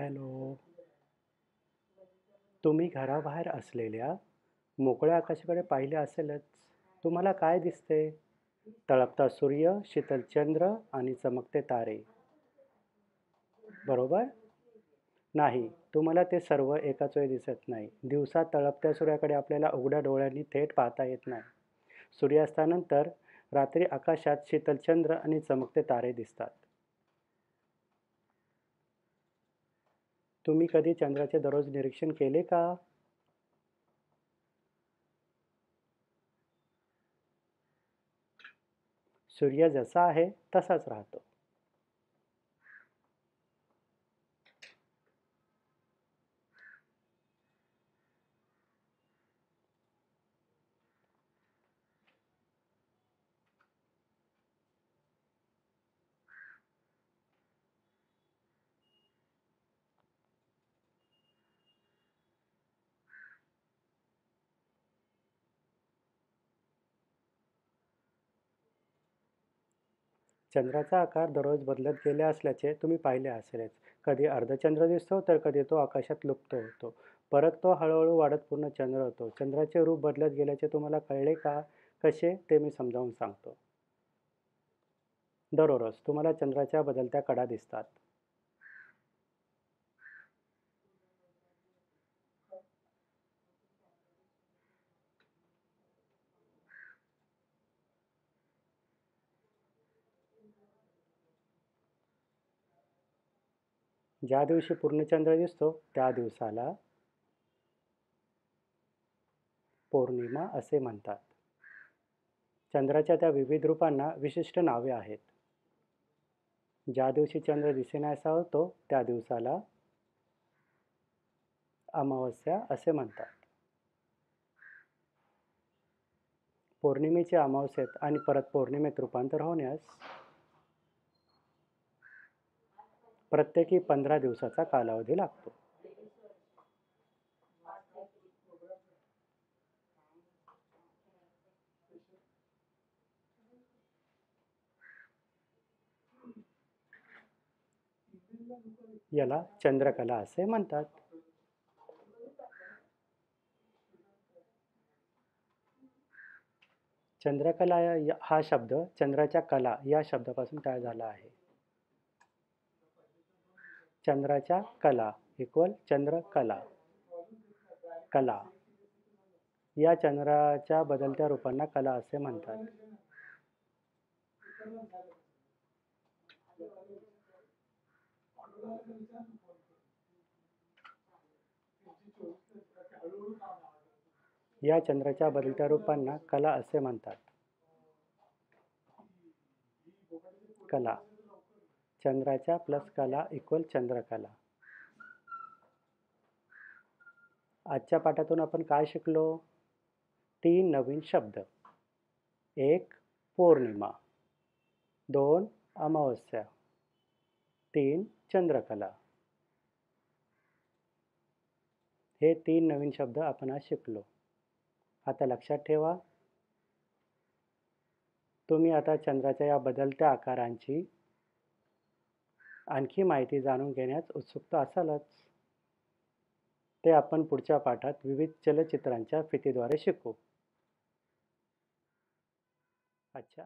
Hello. तुम्ही घराबाहेर असलेल्या मोकळ्या आकाशाकडे पाहिले असेलच. तुम्हाला काय दिसते? तळपता सूर्य, शीतल चंद्र आणि चमकते तारे. बरोबर? नाही, तुम्हाला ते सर्व एकाच वेळी दिसत नाही. दिवसा तळपत्या सूर्याकडे आपल्याला उघड्या डोळ्यांनी थेट पाहता येत नाही. सूर्यास्तानंतर रात्री आकाशात शीतल चंद्र आणि चमकते तारे दिसतात. तुम्ही कधी चंद्राचे दररोज निरीक्षण केले का? सूर्य जसा आहे तसाच राहतो. चंद्राचा आकार दररोज बदलत गेले असल्याचे तुम्ही पाहिले असेलच. कधी अर्धचंद्र दिसतो, तर कधी तो आकाशात लुप्त होतो. परत तो हळूहळू वाढत पूर्ण चंद्र होतो. चंद्राचे रूप बदलत गेल्याचे तुम्हाला कळले का? कसे? ते मी समजावून सांगतो. दररोज तुम्हाला चंद्राच्या बदलत्या कडा दिसतात. ज्या दिवशी पूर्ण चंद्र दिसतो, त्या दिवसाला पौर्णिमा असे म्हणतात. चंद्राच्या त्या विविध रूपांना विशिष्ट नावे आहेत. ज्या दिवशी चंद्र दिसेनासा होतो, त्या दिवसाला अमावस्या असे म्हणतात. पौर्णिमेच्या अमावस्येत आणि परत पौर्णिमेत रूपांतर होण्यास प्रत्येकी 15 दिवसाचा कालावधी लागतो. याला चंद्रकला असे म्हणतात. चंद्रकला हा शब्द चंद्राच्या कला या शब्दापासून तयार झाला आहे. चंद्राच्या कला इक्वल चंद्रकला. कला या चंद्राच्या बदलत्या रूपांना कला असे म्हणतात. या चंद्राच्या बदलत्या रूपांना कला असे म्हणतात. कला चंद्राच्या प्लस कला इक्वल चंद्रकला. आजच्या पाठातून आपण काय शिकलो? 3 नवीन शब्द. 1 पौर्णिमा, 2 अमावस्या, 3 चंद्रकला. हे 3 नवीन शब्द आपण आज शिकलो. आता लक्षात ठेवा, तुम्ही आता चंद्राच्या या बदलत्या आकारांची आणखी माहिती जाणून घेण्यास उत्सुक असालच. ते आपण पुढच्या पाठात विविध चलचित्रांच्या फितीद्वारे शिकू. अच्छा.